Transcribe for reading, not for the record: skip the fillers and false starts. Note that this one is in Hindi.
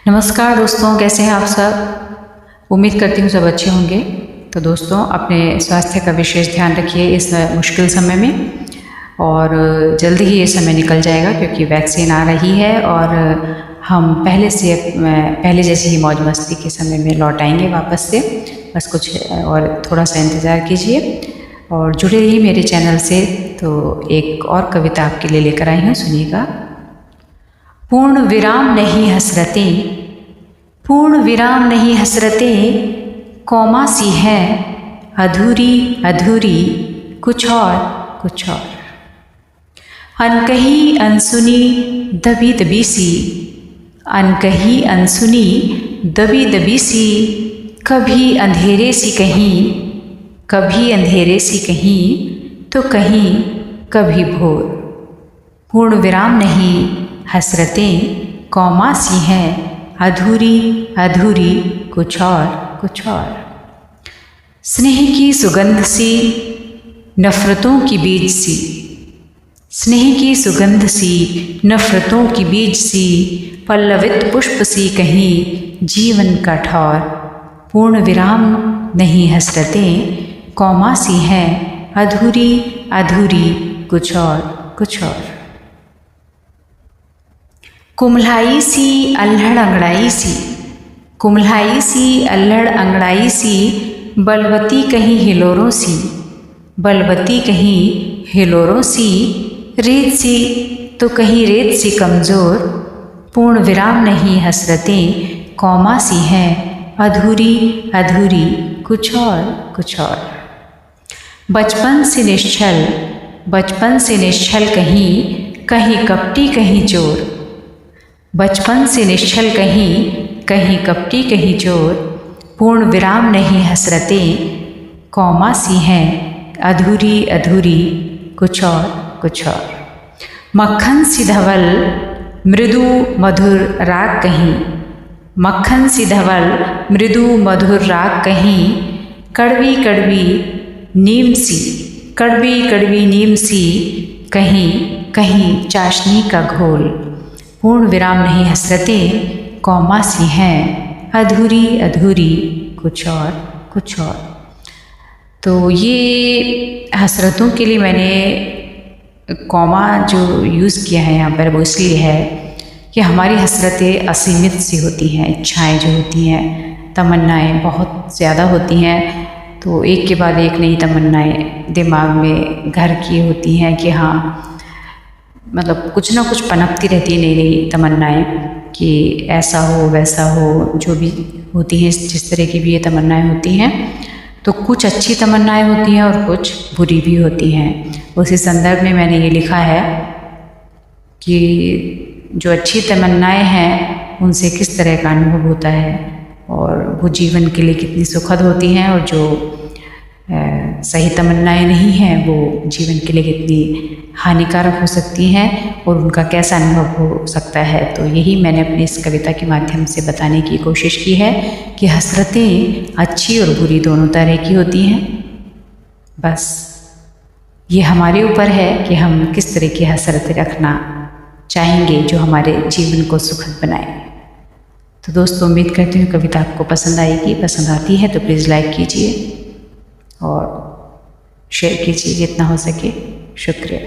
नमस्कार दोस्तों, कैसे हैं आप सब। उम्मीद करती हूँ सब अच्छे होंगे। तो दोस्तों, अपने स्वास्थ्य का विशेष ध्यान रखिए इस मुश्किल समय में, और जल्दी ही ये समय निकल जाएगा क्योंकि वैक्सीन आ रही है और हम पहले जैसी ही मौज मस्ती के समय में लौट आएंगे वापस से। बस कुछ और थोड़ा सा इंतज़ार कीजिए और जुड़े रहिए मेरे चैनल से। तो एक और कविता आपके लिए लेकर आई हूँ, सुनिएगा। पूर्ण विराम नहीं हसरतें, पूर्ण विराम नहीं हसरतें, कौमा सी है अधूरी अधूरी, कुछ और कुछ और। अनकही अनसुनी दबी दबी सी, अनकही अनसुनी दबी दबी सी, कभी अंधेरे सी कहीं, कभी अंधेरे सी कहीं, तो कहीं कभी भोर। पूर्ण विराम नहीं हसरतें, कौमा सी हैं अधूरी अधूरी, कुछ और कुछ और। स्नेह की सुगंध सी नफ़रतों की बीज सी, स्नेह की सुगंध सी नफ़रतों की बीज सी, पल्लवित पुष्प सी कहीं जीवन का ठौर। पूर्ण विराम नहीं हसरतें, कौमा सी हैं अधूरी अधूरी, कुछ और कुछ और। कुम्हलाई सी अल्हड़ अंगड़ाई सी, कुम्हलाई सी अल्हड़ अंगड़ाई सी, बलवती कहीं हिलोरों सी, बलवती कहीं हिलोरों सी, रेत सी तो कहीं रेत सी कमज़ोर। पूर्ण विराम नहीं हसरतें, कौमा सी हैं अधूरी अधूरी, कुछ और कुछ और। बचपन से निश्चल, बचपन से निश्चल कहीं, कहीं कपटी कहीं चोर, बचपन से निश्चल कहीं, कहीं कपटी कहीं चोर। पूर्ण विराम नहीं हसरतें, कौमा सी हैं अधूरी अधूरी, कुछ और कुछ और। मक्खन सी धवल मृदु मधुर राग कहीं, मक्खन सी धवल मृदु मधुर राग कहीं, कड़वी कड़वी नीम सी, कड़वी कड़वी नीम सी, कहीं कहीं चाशनी का घोल। पूर्ण विराम नहीं हसरतें, कौमा सी हैं अधूरी अधूरी, कुछ और कुछ और। तो ये हसरतों के लिए मैंने कौमा जो यूज़ किया है यहाँ पर, वो इसलिए है कि हमारी हसरतें असीमित सी होती हैं। इच्छाएं जो होती हैं, तमन्नाएं बहुत ज़्यादा होती हैं। तो एक के बाद एक नई तमन्नाएं दिमाग में घर की होती हैं कि हाँ, मतलब कुछ ना कुछ पनपती रहती है नई नई तमन्नाएं कि ऐसा हो वैसा हो, जो भी होती हैं जिस तरह की भी ये तमन्नाएं होती हैं। तो कुछ अच्छी तमन्नाएं होती हैं और कुछ बुरी भी होती हैं। उसी संदर्भ में मैंने ये लिखा है कि जो अच्छी तमन्नाएं हैं उनसे किस तरह का अनुभव होता है और वो जीवन के लिए कितनी सुखद होती हैं, और जो सही तमन्नाएं नहीं हैं वो जीवन के लिए कितनी हानिकारक हो सकती हैं और उनका कैसा अनुभव हो सकता है। तो यही मैंने अपनी इस कविता के माध्यम से बताने की कोशिश की है कि हसरतें अच्छी और बुरी दोनों तरह की होती हैं। बस ये हमारे ऊपर है कि हम किस तरह की हसरतें रखना चाहेंगे जो हमारे जीवन को सुखद बनाए। तो दोस्तों, उम्मीद करती हूँ कविता आपको पसंद आएगी। पसंद आती है तो प्लीज़ लाइक कीजिए और शेयर कीजिए जितना हो सके। शुक्रिया।